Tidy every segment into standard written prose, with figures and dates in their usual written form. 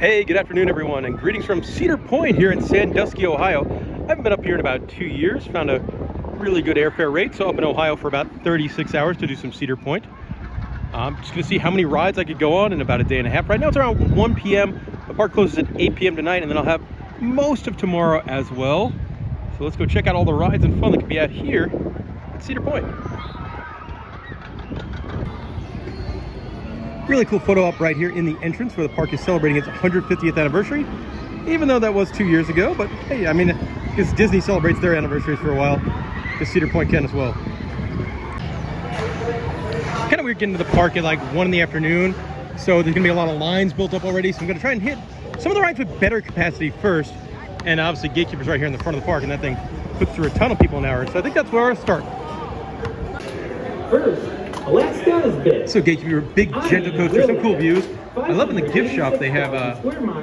Hey, good afternoon everyone, and greetings from Cedar Point here in Sandusky, Ohio. I haven't been up here in about 2 years, found a really good airfare rate, so up in Ohio for about 36 hours to do some Cedar Point. I'm just gonna see how many rides I could go on in about a day and a half. Right now it's around 1 p.m. The park closes at 8 p.m. tonight, and then I'll have most of tomorrow as well. So let's go check out all the rides and fun that can be out here at Cedar Point. Really cool photo op right here in the entrance where the park is celebrating its 150th anniversary, even though that was 2 years ago. But hey, I mean, because Disney celebrates their anniversaries for a while, the Cedar Point can as well. Kind of weird getting to the park at like 1 in the afternoon, so there's gonna be a lot of lines built up already. So I'm gonna try and hit some of the rides with better capacity first, and obviously Gatekeeper's right here in the front of the park, and that thing puts through a ton of people an hour. So I think that's where I'll start. First, Alaska's bit. So Gatekeeper, big gentle coaster, some cool views. I love in the gift shop they have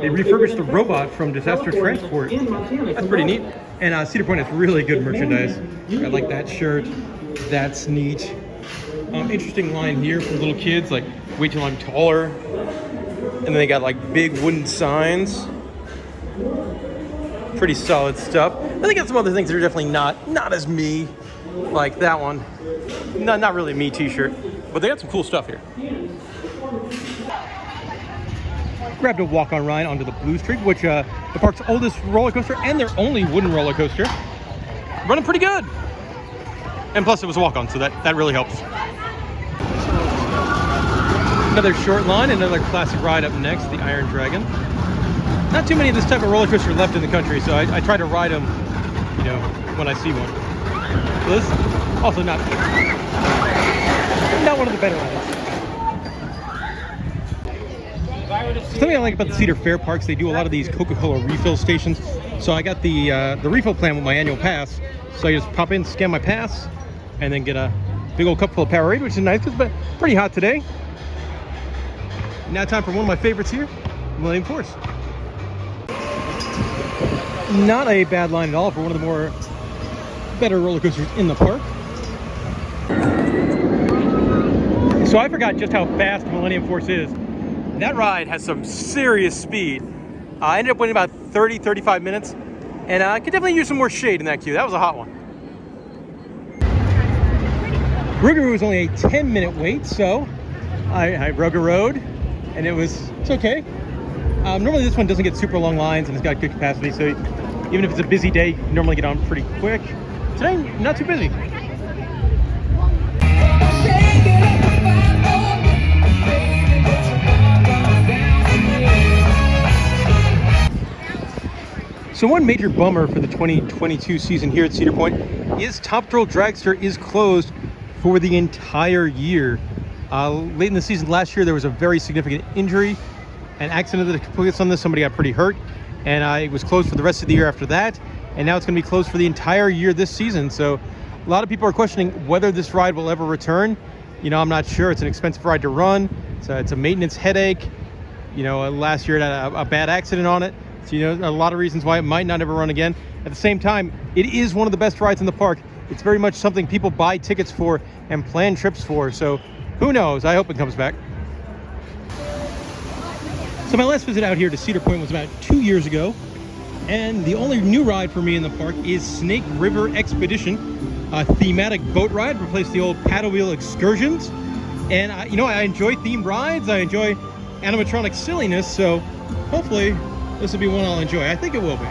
they refurbished the robot from Disaster Transport. That's pretty neat. And Cedar Point has really good merchandise. I like that shirt. That's neat. Interesting line here for little kids, like wait till I'm taller. And then they got like big wooden signs. Pretty solid stuff. I think got some other things that are definitely not as me, like that one. Not really a me t-shirt, but they got some cool stuff here. Grabbed a walk-on ride onto the Blue Streak, which the park's oldest roller coaster and their only wooden roller coaster. Running pretty good. And plus it was a walk-on, so that really helps. Another short line, another classic ride up next, the Iron Dragon. Not too many of this type of roller coaster left in the country, so I try to ride them, you know, when I see one. So this also not one of the better ones. Something I like about the Cedar Fair parks, they do a lot of these Coca-Cola refill stations. So I got the refill plan with my annual pass. So I just pop in, scan my pass, and then get a big old cup full of Powerade, which is nice. It's been pretty hot today. Now time for one of my favorites here, Millennium Force. Not a bad line at all for one of the more better roller coasters in the park. So I forgot just how fast Millennium Force is. That ride has some serious speed. I ended up waiting about 30-35 minutes, and I could definitely use some more shade in that queue. That was a hot one. Rougarou was only a 10-minute wait, so I Rougarou-rode, and it's okay. Normally this one doesn't get super long lines, and it's got good capacity, so even if it's a busy day, you normally get on pretty quick. Today, not too busy. So one major bummer for the 2022 season here at Cedar Point is Top Thrill Dragster is closed for the entire year. Late in the season last year, there was a very significant injury, an accident that took place on this. Somebody got pretty hurt, and it was closed for the rest of the year after that. And now it's going to be closed for the entire year this season. So a lot of people are questioning whether this ride will ever return. You know, I'm not sure. It's an expensive ride to run. It's a maintenance headache. You know, last year it had a bad accident on it. So, you know, a lot of reasons why it might not ever run again. At the same time, it is one of the best rides in the park. It's very much something people buy tickets for and plan trips for. So who knows? I hope it comes back. So my last visit out here to Cedar Point was about 2 years ago. And the only new ride for me in the park is Snake River Expedition, a thematic boat ride, replaced the old paddle wheel excursions. And I enjoy themed rides. I enjoy animatronic silliness. So hopefully this will be one I'll enjoy. I think it will be.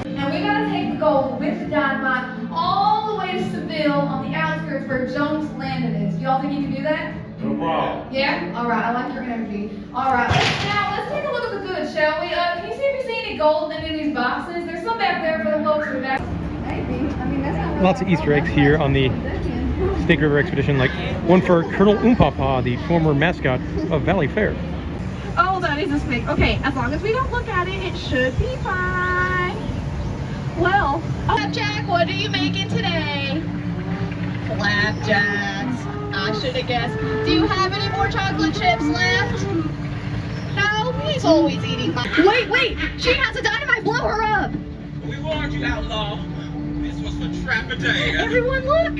And we gotta take the gold with the dynamite all the way to Seville on the outskirts where Jones Landing is. Do y'all think you can do that? No problem. Yeah? Alright, I like your energy. Alright, let's take a look at the goods, shall we? Can you see if you see any gold in any of these boxes? There's some back there for the folks in the back. Maybe. I mean, that's not Lots of Easter eggs here on the Snake River Expedition, like one for Colonel Oompapa, the former mascot of Valley Fair. Oh, that is a snake. Okay, as long as we don't look at it, it should be fine. Well, Flapjack, what are you making today? Flapjacks. I should have guessed. Do you have any more chocolate chips left? No, he's always eating my... Wait, she has a dynamite, blow her up. We warned you, outlaw. This was for trap a day. Everyone look.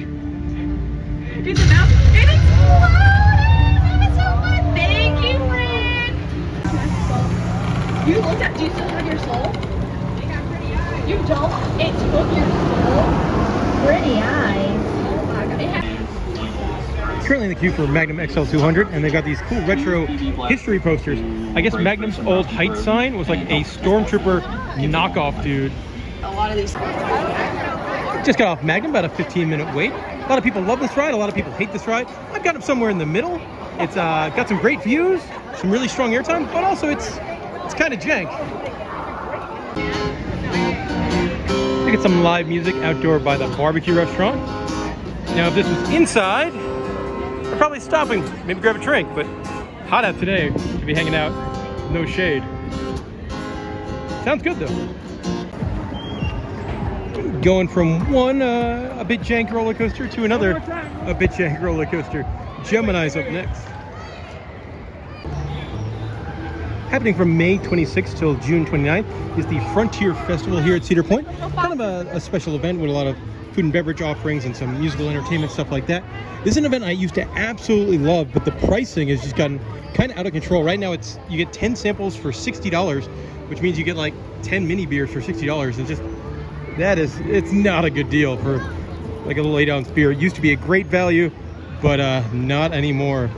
It's about... It exploded! That was so fun. Thank you, friend. currently in the queue for Magnum Xl200, and they've got these cool retro history posters. I guess Magnum's old Hyde sign was like a stormtrooper knockoff dude. A lot of these. Just got off Magnum, about a 15-minute wait. A lot of people love this ride, a lot of people hate this ride. I've got them somewhere in the middle. It's got some great views, some really strong airtime, but also it's kind of jank. I get some live music outdoor by the barbecue restaurant. Now, if this was inside, I'd probably stopping, maybe grab a drink, but hot out today to be hanging out, no shade. Sounds good though. Going from one a bit jank roller coaster to another a bit jank roller coaster. Gemini's up next. Happening from May 26th till June 29th is the Frontier Festival here at Cedar Point. Kind of a special event with a lot of food and beverage offerings and some musical entertainment, stuff like that. This is an event I used to absolutely love, but the pricing has just gotten kind of out of control. Right now you get 10 samples for $60, which means you get like 10 mini beers for $60. And just, it's not a good deal for like a little 8-ounce beer. It used to be a great value, but not anymore.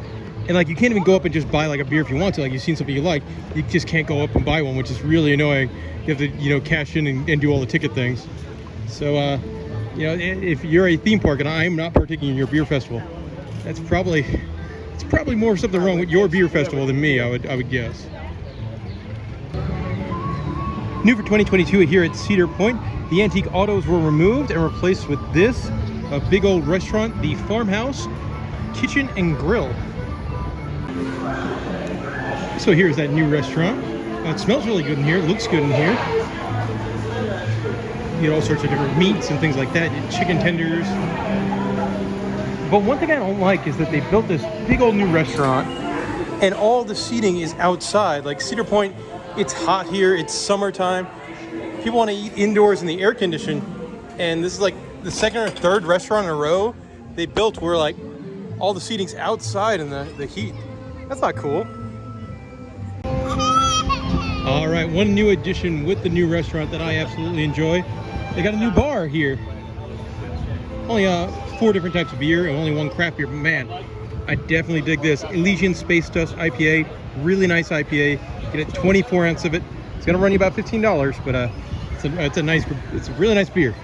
And like, you can't even go up and just buy like a beer if you want to. Like, you've seen something you like, you just can't go up and buy one, which is really annoying. You have to, cash in and do all the ticket things. So, if you're a theme park and I'm not partaking in your beer festival, it's probably more something wrong with your beer festival than me, I would guess. New for 2022 here at Cedar Point, the antique autos were removed and replaced with this, a big old restaurant, the Farmhouse Kitchen and Grill. So here's that new restaurant. It smells really good in here, it looks good in here. You get all sorts of different meats and things like that, chicken tenders. But one thing I don't like is that they built this big old new restaurant and all the seating is outside. Like Cedar Point, it's hot here, it's summertime. People want to eat indoors in the air condition, and this is like the second or third restaurant in a row they built where like all the seating's outside in the heat. That's not cool. All right, one new addition with the new restaurant that I absolutely enjoy. They got a new bar here. Only 4 different types of beer and only 1 craft beer, but man, I definitely dig this. Elysian Space Dust IPA, really nice IPA. Get a 24 ounce of it. It's gonna run you about $15, but it's a really nice beer.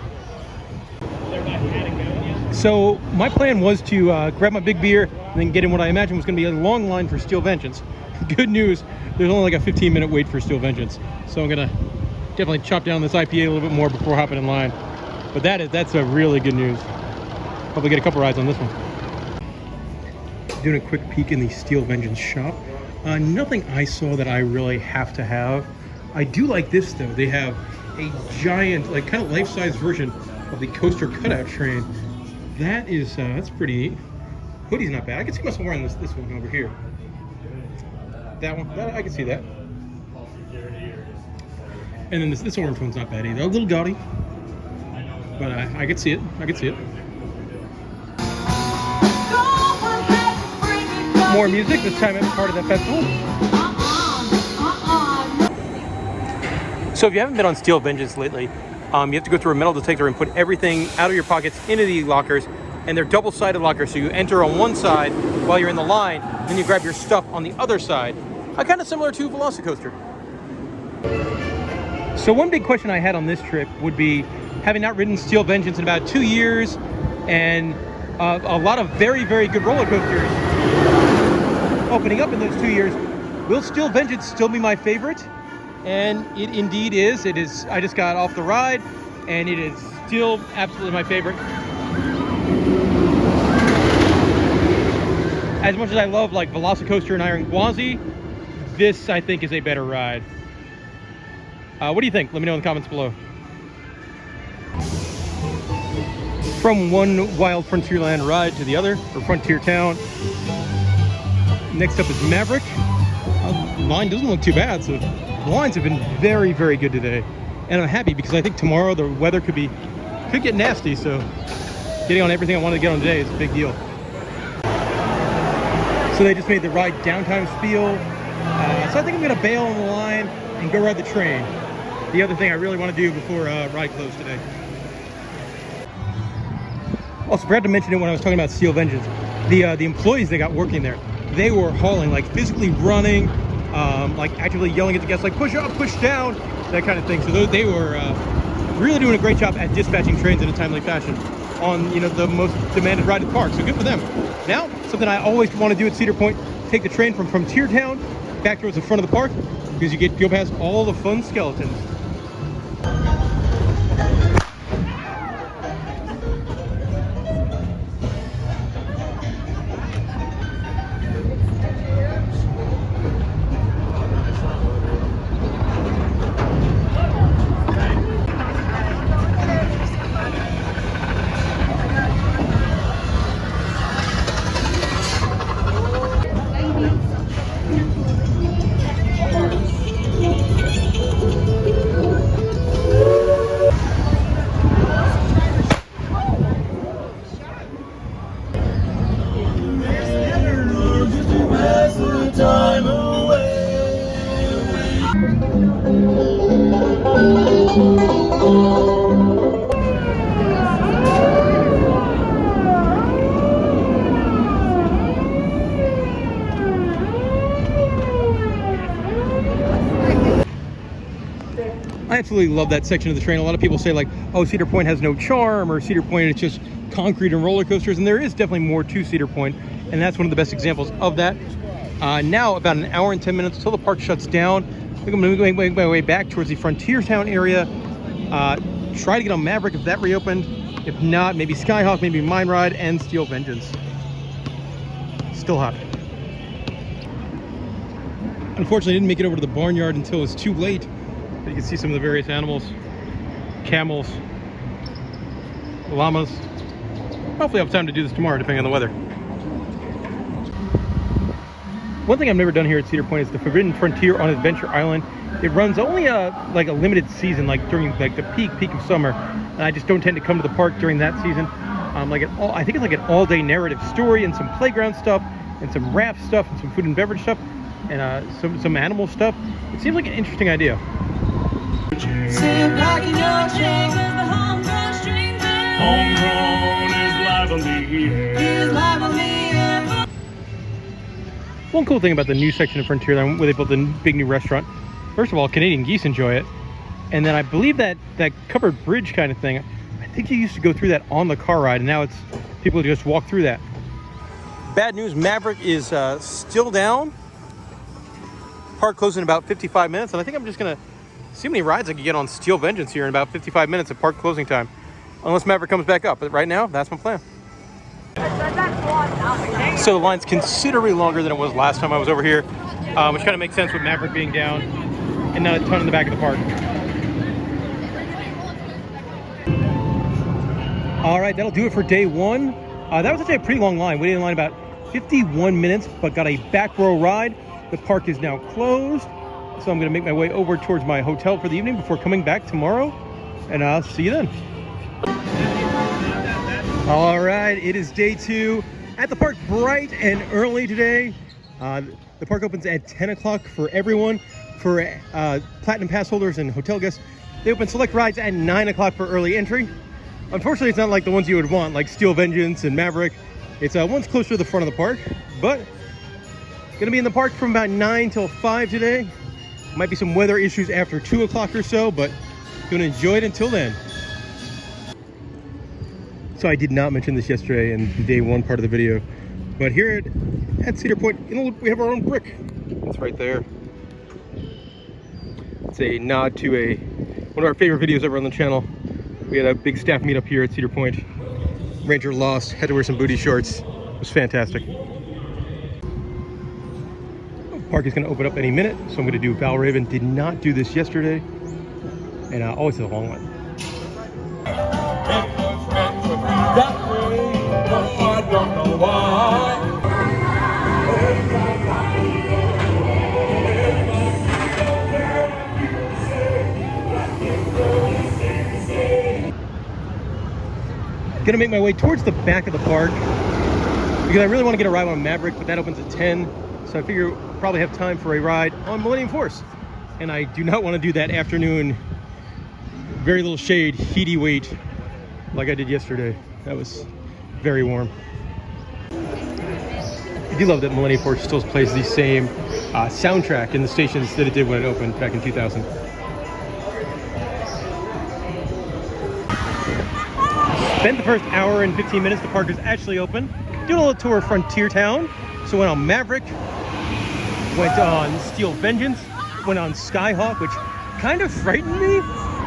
So my plan was to grab my big beer and then get in what I imagine was gonna be a long line for Steel Vengeance. Good news, there's only like a 15-minute wait for Steel Vengeance. So I'm gonna definitely chop down this IPA a little bit more before hopping in line. But that's a really good news. Hopefully get a couple rides on this one. Doing a quick peek in the Steel Vengeance shop. Nothing I saw that I really have to have. I do like this though. They have a giant, like kind of life-size version of the coaster cutout train. That's pretty neat. Hoodie's not bad. I can see myself wearing this one over here. That one, I can see that. And then this orange one's not bad either. A little gaudy, but I could see it. More music, this time it's part of the festival. So if you haven't been on Steel Vengeance lately, you have to go through a metal detector and put everything out of your pockets into the lockers, and they're double-sided lockers, so you enter on one side while you're in the line, then you grab your stuff on the other side. Kind of similar to Velocicoaster. So one big question I had on this trip would be, having not ridden Steel Vengeance in about 2 years, and a lot of very, very good roller coasters opening up in those 2 years, will Steel Vengeance still be my favorite? And it indeed is. It is. I just got off the ride, and it is still absolutely my favorite. As much as I love like Velocicoaster and Iron Gwazi, this I think is a better ride. What do you think? Let me know in the comments below. From one wild Frontierland ride to the other, or Frontier Town. Next up is Maverick. The line doesn't look too bad, so the lines have been very, very good today. And I'm happy because I think tomorrow the weather could get nasty, so getting on everything I wanted to get on today is a big deal. So they just made the ride downtime spiel. So I think I'm gonna bail on the line and go ride the train. The other thing I really want to do before ride close today. Also, forgot to mention it when I was talking about Steel Vengeance. the employees they got working there, they were hauling, like physically running, like actively yelling at the guests, like push up, push down, that kind of thing. So they were really doing a great job at dispatching trains in a timely fashion on, you know, the most demanded ride at the park. So good for them. Now, something I always want to do at Cedar Point, take the train from Frontier Town back towards the front of the park, because you go past all the fun skeletons. I absolutely love that section of the train. A lot of people say like, oh, Cedar Point has no charm, or Cedar Point it's just concrete and roller coasters, and there is definitely more to Cedar Point, and that's one of the best examples of that. Now about an hour and 10 minutes till the park shuts down. I think I'm gonna make my way back towards the Frontier Town area. Try to get on Maverick if that reopened. If not, maybe Skyhawk, maybe Mine Ride, and Steel Vengeance. Still hot. Unfortunately, I didn't make it over to the barnyard until it was too late. But you can see some of the various animals, camels, llamas. Hopefully I'll have time to do this tomorrow, depending on the weather. One thing I've never done here at Cedar Point is the Forbidden Frontier on Adventure Island. It runs only like a limited season, like during like the peak of summer, and I just don't tend to come to the park during that season. I think it's like an all-day narrative story and some playground stuff and some raft stuff and some food and beverage stuff and some animal stuff. It seems like an interesting idea. One cool thing about the new section of Frontier, where they built the big new restaurant, first of all, Canadian geese enjoy it, and then I believe that covered bridge kind of thing, I think you used to go through that on the car ride, and now it's people just walk through that. Bad news, Maverick is still down. Park closed in about 55 minutes, and I think I'm just gonna see how many rides I can get on Steel Vengeance here in about 55 minutes at park closing time, unless Maverick comes back up. But right now, that's my plan. So the line's considerably longer than it was last time I was over here, which kind of makes sense with Maverick being down and not a ton in the back of the park. All right, that'll do it for day one. That was actually a pretty long line. We waited in line about 51 minutes, but got a back row ride. The park is now closed, so I'm going to make my way over towards my hotel for the evening before coming back tomorrow, and I'll see you then. All right, it is day two at the park, bright and early today. The park opens at 10 o'clock for everyone. For Platinum Pass holders and hotel guests, they open select rides at 9 o'clock for early entry. Unfortunately, it's not like the ones you would want, like Steel Vengeance and Maverick. It's one's closer to the front of the park, but gonna be in the park from about 9 till 5 today. Might be some weather issues after 2 o'clock or so, but gonna enjoy it until then. So I did not mention this yesterday in the day one part of the video, but here at Cedar Point, we have our own brick. It's right there. It's a nod to one of our favorite videos ever on the channel. We had a big staff meetup here at Cedar Point. Ranger lost, had to wear some booty shorts. It was fantastic. Park is going to open up any minute, so I'm going to do Valraven. Did not do this yesterday, and always has a long one. That way, but I don't know why. Gonna make my way towards the back of the park because I really want to get a ride on Maverick, but that opens at 10, so I figure we'll probably have time for a ride on Millennium Force, and I do not want to do that afternoon, very little shade, heaty wait like I did yesterday. That was very warm. do love that Millennium Force still plays the same soundtrack in the stations that it did when it opened back in 2000. Spent the first hour and 15 minutes, the park is actually open. Doing a little tour of Frontier Town. So went on Maverick, went on Steel Vengeance, went on Skyhawk, which kind of frightened me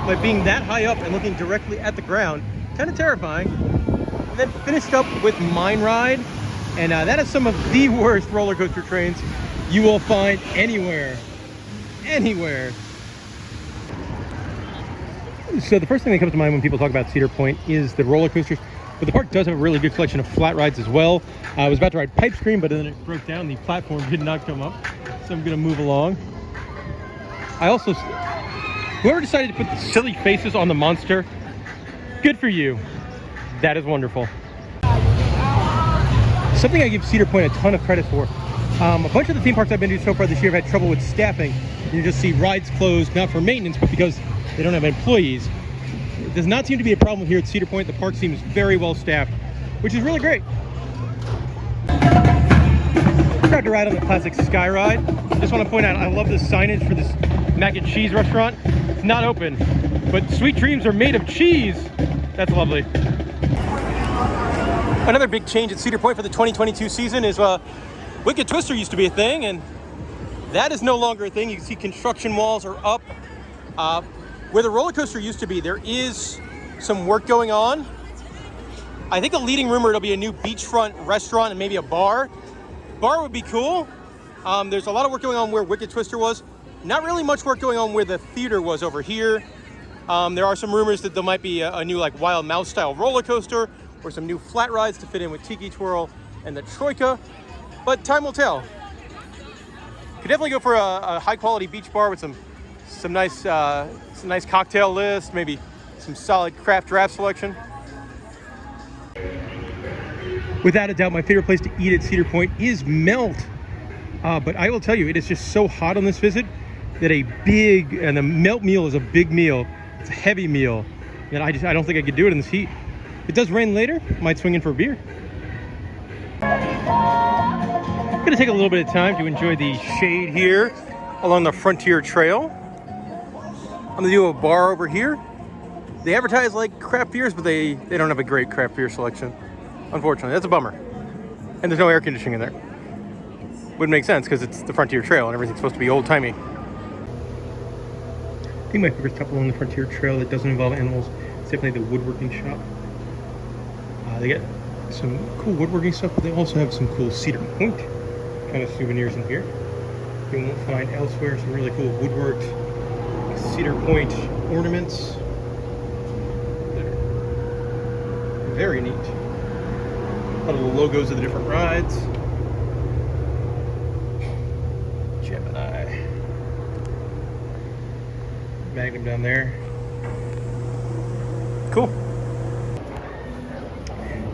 by being that high up and looking directly at the ground. Kind of terrifying. And then finished up with Mine Ride. And that is some of the worst roller coaster trains you will find anywhere. Anywhere. So the first thing that comes to mind when people talk about Cedar Point is the roller coasters. But the park does have a really good collection of flat rides as well. I was about to ride Pipe Scream, but then it broke down. The platform did not come up. So I'm going to move along. I also... Whoever decided to put the silly faces on the monster, good for you. That is wonderful. Something I give Cedar Point a ton of credit for. A bunch of the theme parks I've been to so far this year have had trouble with staffing. You just see rides closed, not for maintenance, but because they don't have employees. It does not seem to be a problem here at Cedar Point. The park seems very well staffed, which is really great. Tried to ride on the classic Sky Ride. Just want to point out, I love the signage for this mac and cheese restaurant. It's not open, but sweet dreams are made of cheese. That's lovely. Another big change at Cedar Point for the 2022 season is Wicked Twister used to be a thing, and that is no longer a thing. You can see construction walls are up. Where the roller coaster used to be, there is some work going on. I think a leading rumor it'll be a new beachfront restaurant and maybe a bar. Bar would be cool. There's a lot of work going on where Wicked Twister was. Not really much work going on where the theater was over here. There are some rumors that there might be a new like Wild Mouse style roller coaster or some new flat rides to fit in with Tiki Twirl and the Troika, but time will tell. Could definitely go for a high quality beach bar with some nice cocktail list, maybe some solid craft draft selection. Without a doubt, my favorite place to eat at Cedar Point is Melt. But I will tell you, it is just so hot on this visit that the Melt meal is a big meal. It's a heavy meal. And I don't think I could do it in this heat. If it does rain later, might swing in for a beer. I'm gonna take a little bit of time to enjoy the shade here along the Frontier Trail. I'm gonna do a bar over here. They advertise like craft beers, but they don't have a great craft beer selection. Unfortunately, that's a bummer. And there's no air conditioning in there. Wouldn't make sense because it's the Frontier Trail and everything's supposed to be old-timey. I think my favorite stop along the Frontier Trail that doesn't involve animals is definitely the woodworking shop. They get some cool woodworking stuff, but they also have some cool Cedar Point kind of souvenirs in here. You won't find elsewhere. Some really cool woodworked Cedar Point ornaments. They're very neat. A lot of the logos of the different rides. Gemini. Magnum down there. Cool.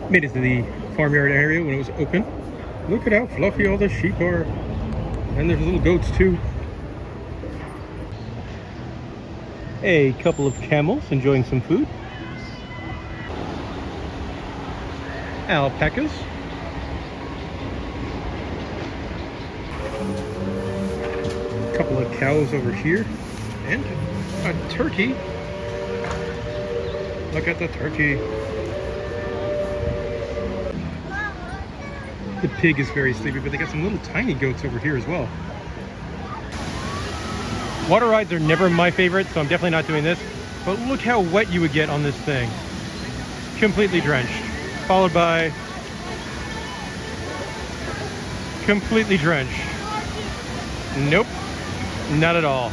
Made it to the farmyard area when it was open. Look at how fluffy all the sheep are. And there's little goats too. A couple of camels enjoying some food. Alpacas. A couple of cows over here. And a turkey. Look at the turkey. The pig is very sleepy, but they got some little tiny goats over here as well. Water rides are never my favorite, so I'm definitely not doing this. But look how wet you would get on this thing. Completely drenched. Followed by completely drenched. Nope, not at all.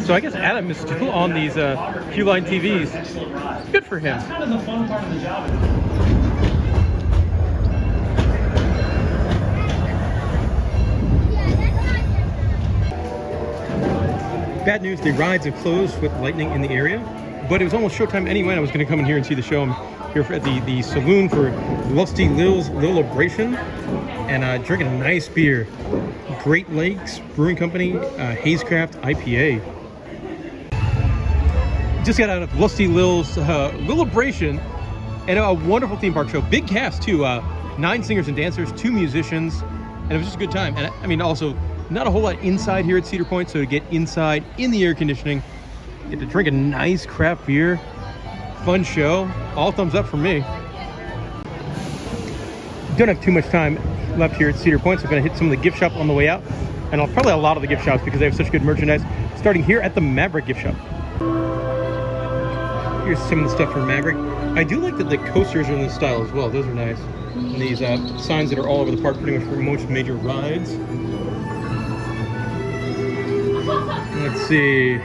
So I guess Adam is still on these Q-Line TVs. Good for him. That's kind of the fun part of the job. Bad news, the rides have closed with lightning in the area, but it was almost showtime anyway. I was going to come in here and see the show. I'm here at the saloon for Lusty Lil's Lilibration and drinking a nice beer. Great Lakes Brewing Company, Hazecraft IPA. Just got out of Lusty Lil's Lilibration and a wonderful theme park show. Big cast too. 9 singers and dancers, 2 musicians, and it was just a good time. And I mean, also, not a whole lot inside here at Cedar Point, so to get inside in the air conditioning, get to drink a nice craft beer, fun show, all thumbs up for me. Don't have too much time left here at Cedar Point, so I'm gonna hit some of the gift shop on the way out, and I'll probably a lot of the gift shops because they have such good merchandise, starting here at the Maverick gift shop. Here's some of the stuff for Maverick. I do like that the coasters are in this style as well. Those are nice. And these signs that are all over the park, pretty much for most major rides. Let's see.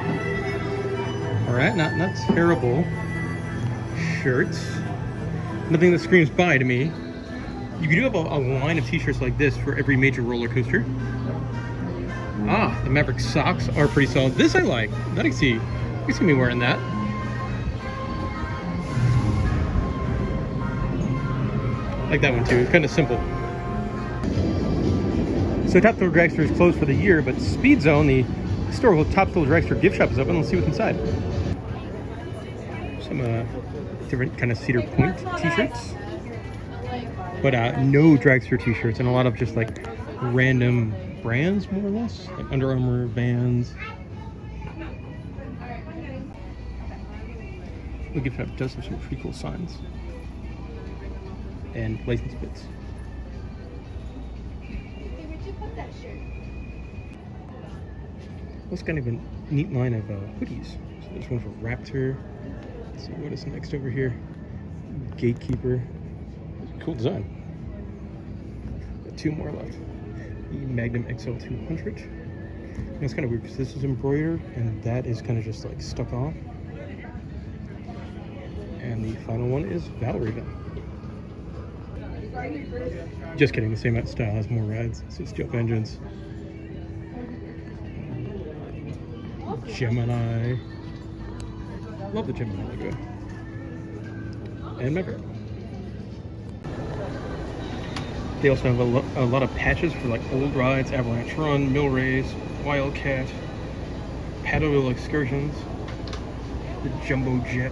All right, not terrible. Shirts. Nothing that screams buy to me. You do have a line of t-shirts like this for every major roller coaster. Ah, the Maverick socks are pretty solid. This I like. I can see me wearing that. I like that one too. It's kind of simple. So Top Thrill Dragster is closed for the year, but Speed Zone, the historical Top Thrill Dragster gift shop, is open. Let's see what's inside. Some different kind of Cedar Point t-shirts, but no dragster t-shirts, and a lot of just like random brands, more or less, like Under Armour, Vans. The gift shop does have some pretty cool signs and license plates. Hey, where'd you put that shirt? That's kind of a neat line of hoodies. So there's one for Raptor. Let's see what is next over here. Gatekeeper. Cool design. Got 2 more left. The Magnum Xl200. And it's kind of weird because this is embroidered and that is kind of just like stuck on. And the final one is Valerie gun. Just kidding, the same style has more rides. So it's jump engines. Gemini. Love the Gemini logo. And Maverick. They also have a lot of patches for like old rides, Avalanche Run, Mill Race, Wildcat, Paddle Excursions, the Jumbo Jet.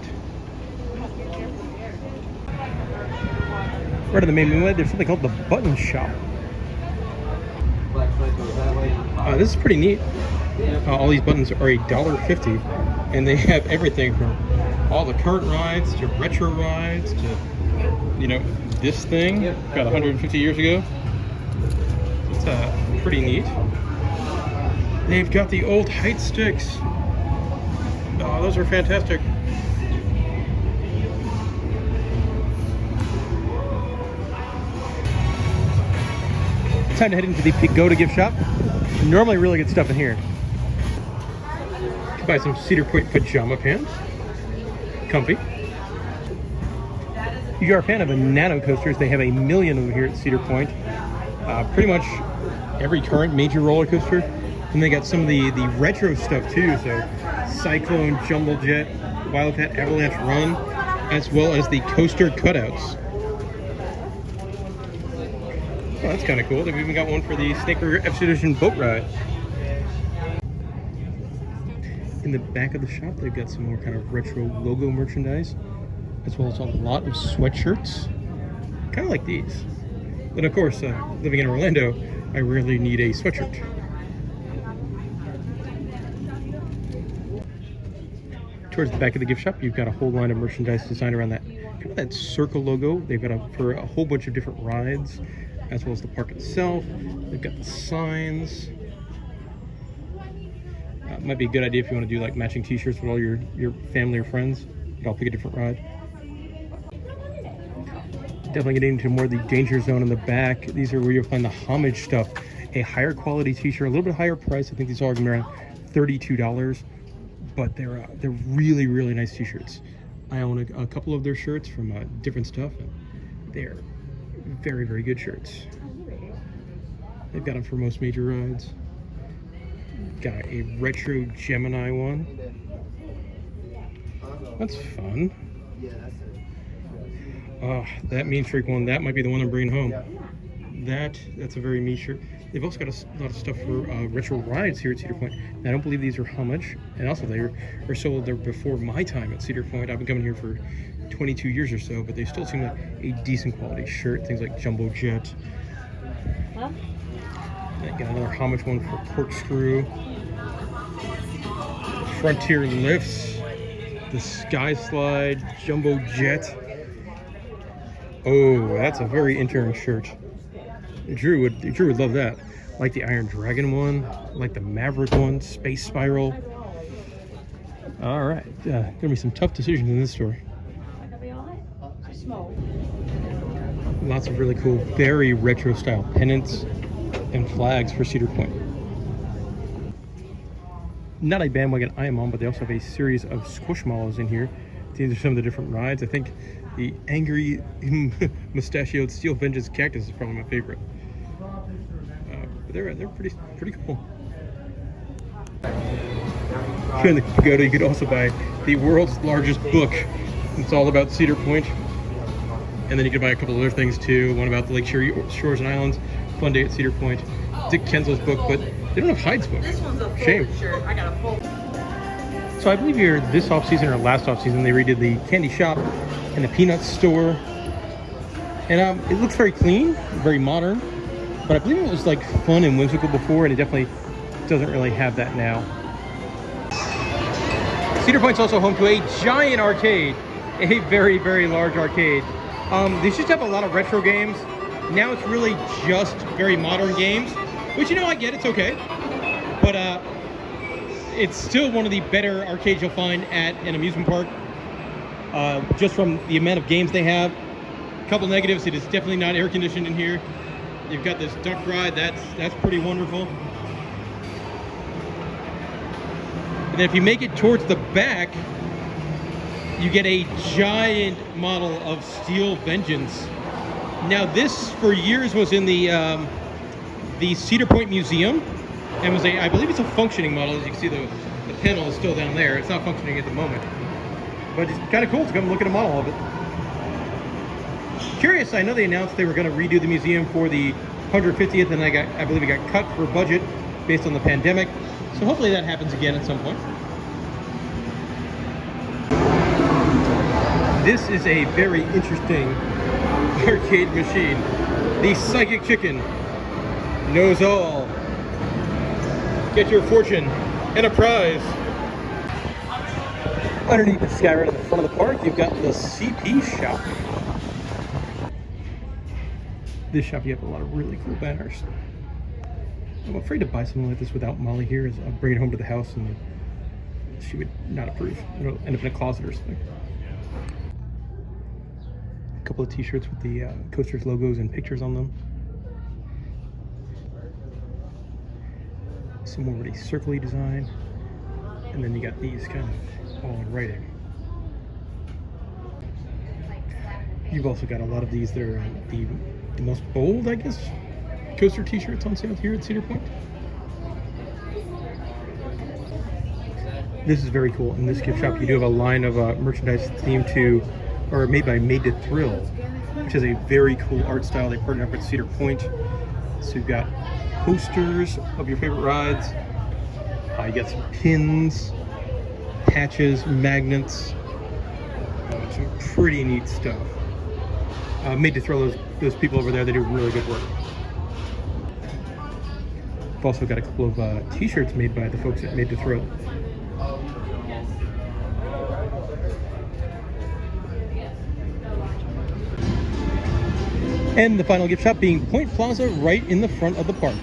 Right on the main moonlight, there's something called the Button Shop. This is pretty neat. All these buttons are $1.50, and they have everything from all the current rides to retro rides to, you know, this thing got 150 years ago. It's pretty neat. They've got the old Hyde sticks. Oh, those are fantastic. Time to head into the Pagoda gift shop. Normally really good stuff in here. Buy some Cedar Point pajama pants. Comfy. If you are a fan of the nano coasters, they have a million of them here at Cedar Point. Pretty much every current major roller coaster. And they got some of the retro stuff too. So Cyclone, Jumbo Jet, Wildcat, Avalanche Run, as well as the coaster cutouts. Oh, that's kind of cool. They've even got one for the Snake River Expedition boat ride. In the back of the shop, they've got some more kind of retro logo merchandise, as well as a lot of sweatshirts. Kind of like these. But of course, living in Orlando, I rarely need a sweatshirt. Towards the back of the gift shop, you've got a whole line of merchandise designed around that kind of that circle logo. They've got for a whole bunch of different rides, as well as the park itself. They've got the signs. Might be a good idea if you want to do like matching t-shirts with all your family or friends. You can all pick a different ride. Definitely getting into more of the danger zone in the back. These are where you'll find the homage stuff. A higher quality t-shirt, a little bit higher price. I think these all are going to be around $32, but they're really, really nice t-shirts. I own a couple of their shirts from different stuff, and they're very, very good shirts. They've got them for most major rides. Got a retro Gemini one. That's fun. Oh, that Mean Streak one, that might be the one I'm bringing home. That's a very neat shirt. They've also got a lot of stuff for retro rides here at Cedar Point. And I don't believe these are homage, and also they are sold there before my time at Cedar Point. I've been coming here for 22 years or so, but they still seem like a decent quality shirt. Things like Jumbo Jet. I got another homage one for Corkscrew. Frontier Lifts. The Sky Slide Jumbo Jet. Oh, that's a very Intern shirt. Drew would love that. Like the Iron Dragon one, like the Maverick one, Space Spiral. All right, gonna be some tough decisions in this store. Lots of really cool, very retro style pennants and flags for Cedar Point. Not a bandwagon I am on, but they also have a series of Squishmallows in here. These are some of the different rides. I think the Angry Mustachioed Steel Vengeance Cactus is probably my favorite. But they're pretty cool. If you're in the pagoda, you could also buy the world's largest book. It's all about Cedar Point. And then you could buy a couple other things too. One about the Lake Shores and Islands, Fun Day at Cedar Point, Dick Kensel's book, but they don't have Hyde's book. This one's a full Shame. shirt. I got a full. So I believe here this off season or last off season they redid the candy shop and the peanut store, and it looks very clean, very modern. But I believe it was like fun and whimsical before, and it definitely doesn't really have that now. Cedar Point's also home to a giant arcade, a very, very large arcade. They used to have a lot of retro games. Now it's really just very modern games, which, you know, I get, it's okay. But it's still one of the better arcades you'll find at an amusement park. Just from the amount of games they have. A couple negatives, it is definitely not air conditioned in here. You've got this duck ride, that's pretty wonderful. And then if you make it towards the back, you get a giant model of Steel Vengeance. Now this, for years, was in the Cedar Point Museum, and was I believe it's a functioning model. As you can see, the panel is still down there. It's not functioning at the moment, but it's kind of cool to come look at a model of it. Curious, I know they announced they were going to redo the museum for the 150th, and I believe it got cut for budget based on the pandemic. So hopefully that happens again at some point. This is a very interesting arcade machine. The Psychic Chicken knows all. Get your fortune and a prize. Underneath the sky right at the front of the park, you've got the CP shop. This shop, you have a lot of really cool banners. I'm afraid to buy something like this without Molly here, as I'll bring it home to the house and she would not approve. It'll end up in a closet or something. A couple of t-shirts with the Coasters logos and pictures on them. Some more really circle-y design. And then you got these kind of all in writing. You've also got a lot of these that are the most bold, I guess, coaster t-shirts on sale here at Cedar Point. This is very cool. In this gift shop, you do have a line of merchandise themed to, or made by Made to Thrill, which is a very cool art style. They partnered up with Cedar Point. So you've got posters of your favorite rides. You got some pins, patches, magnets, some pretty neat stuff. Made to Thrill, those people over there, they do really good work. I've also got a couple of t-shirts made by the folks at Made to Thrill. And the final gift shop being Point Plaza right in the front of the park.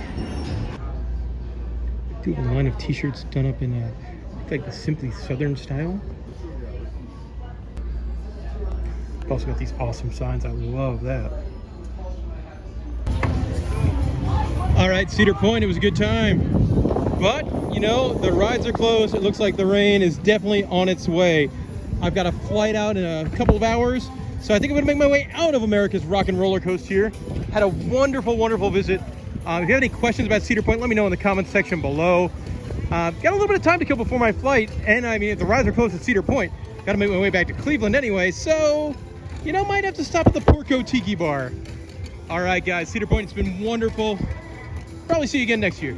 Do have a line of t-shirts done up in like the Simply Southern style. I've also got these awesome signs. I love that. All right, Cedar Point, it was a good time. But, you know, the rides are closed. It looks like the rain is definitely on its way. I've got a flight out in a couple of hours, so I think I'm gonna make my way out of America's Rock and Roller Coaster here. Had a wonderful, wonderful visit. If you have any questions about Cedar Point, let me know in the comments section below. Got a little bit of time to kill before my flight, and I mean, if the rides are closed at Cedar Point, gotta make my way back to Cleveland anyway, so, you know, might have to stop at the Porco Tiki Bar. All right, guys, Cedar Point, it's been wonderful. Probably see you again next year.